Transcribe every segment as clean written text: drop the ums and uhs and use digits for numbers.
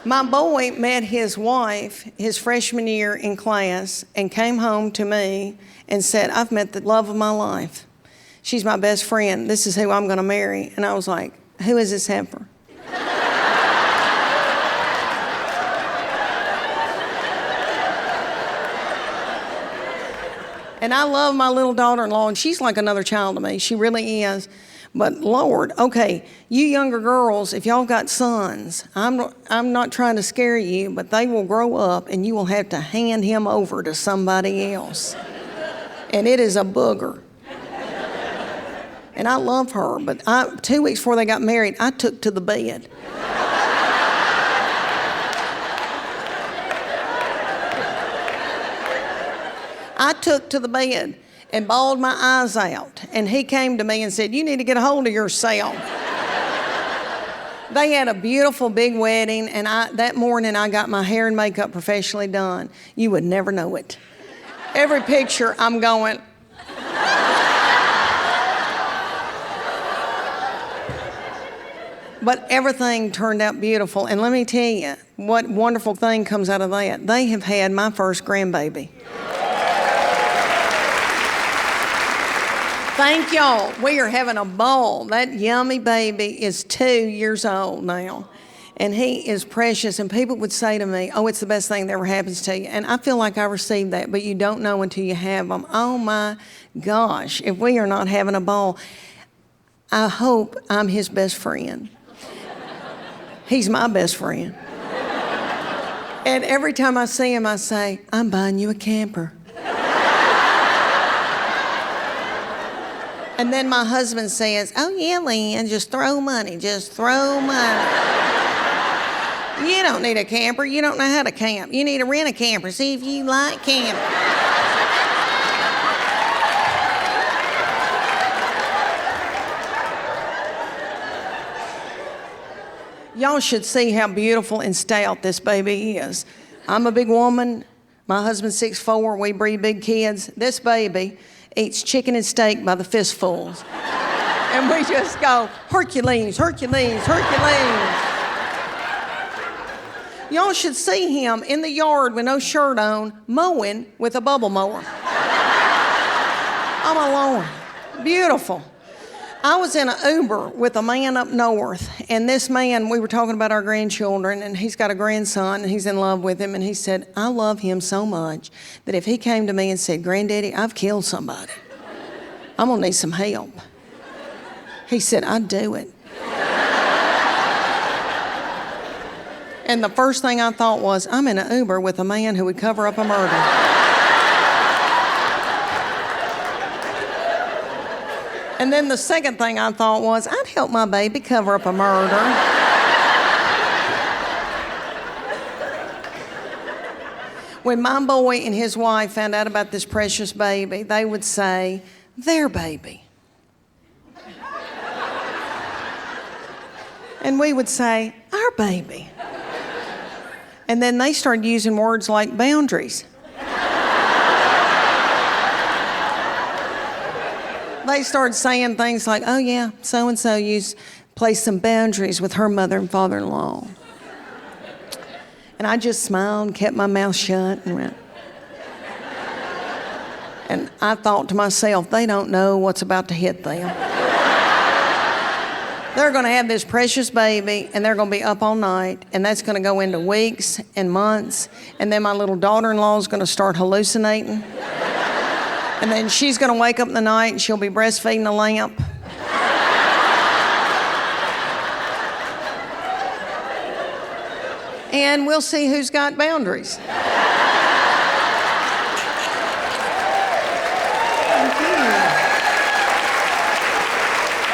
My boy met his wife his freshman year in class and came home to me and said, I've met the love of my life. She's my best friend. This is who I'm going to marry. And I was like, who is this heifer? And I love my little daughter-in-law, and she's like another child to me. She really is. But Lord, okay, you younger girls, if y'all got sons, I'm not trying to scare you, but they will grow up and you will have to hand him over to somebody else. And it is a booger. And I love her, but 2 weeks before they got married, I took to the bed. I took to the bed and bawled my eyes out. And he came to me and said, you need to get a hold of yourself. They had a beautiful big wedding, and that morning I got my hair and makeup professionally done. You would never know it. Every picture I'm going. But everything turned out beautiful. And let me tell you, what wonderful thing comes out of that. They have had my first grandbaby. Thank y'all. We are having a ball. That yummy baby is 2 years old now. And he is precious. And people would say to me, oh, it's the best thing that ever happens to you. And I feel like I received that, but you don't know until you have them. Oh my gosh, if we are not having a ball, I hope I'm his best friend. He's my best friend. And every time I see him, I say, I'm buying you a camper. And then my husband says, oh yeah, Leanne, just throw money, just throw money. You don't need a camper, you don't know how to camp. You need to rent a camper, see if you like camping. Y'all should see how beautiful and stout this baby is. I'm a big woman, my husband's 6'4", we breed big kids. This baby eats chicken and steak by the fistfuls. And we just go, Hercules, Hercules, Hercules. Y'all should see him in the yard with no shirt on, mowing with a bubble mower. Oh my Lord, beautiful. I was in an Uber with a man up north, and this man, we were talking about our grandchildren, and he's got a grandson, and he's in love with him, and he said, I love him so much that if he came to me and said, Granddaddy, I've killed somebody, I'm gonna need some help. He said, I'd do it. And the first thing I thought was, I'm in an Uber with a man who would cover up a murder. And then the second thing I thought was, I'd help my baby cover up a murder. When my boy and his wife found out about this precious baby, they would say, their baby. And we would say, our baby. And then they started using words like boundaries. They started saying things like, oh yeah, so-and-so placed some boundaries with her mother and father-in-law. And I just smiled and kept my mouth shut and went. And I thought to myself, they don't know what's about to hit them. They're gonna have this precious baby and they're gonna be up all night, and that's gonna go into weeks and months, and then my little daughter-in-law is gonna start hallucinating. And then she's gonna wake up in the night and she'll be breastfeeding a lamp. And we'll see who's got boundaries. Thank you.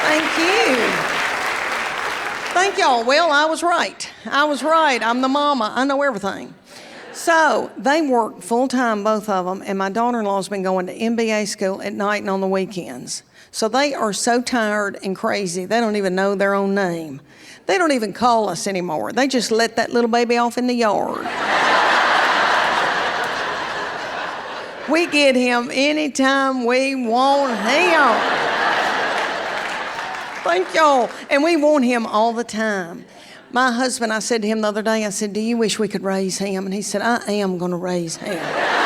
Thank you. Thank y'all. Well, I was right. I'm the mama. I know everything. So they work full-time, both of them, and my daughter-in-law's been going to MBA school at night and on the weekends. So they are so tired and crazy, they don't even know their own name. They don't even call us anymore. They just let that little baby off in the yard. We get him anytime we want him. Thank y'all. And we want him all the time. My husband, I said to him the other day, I said, do you wish we could raise him? And he said, I am going to raise him.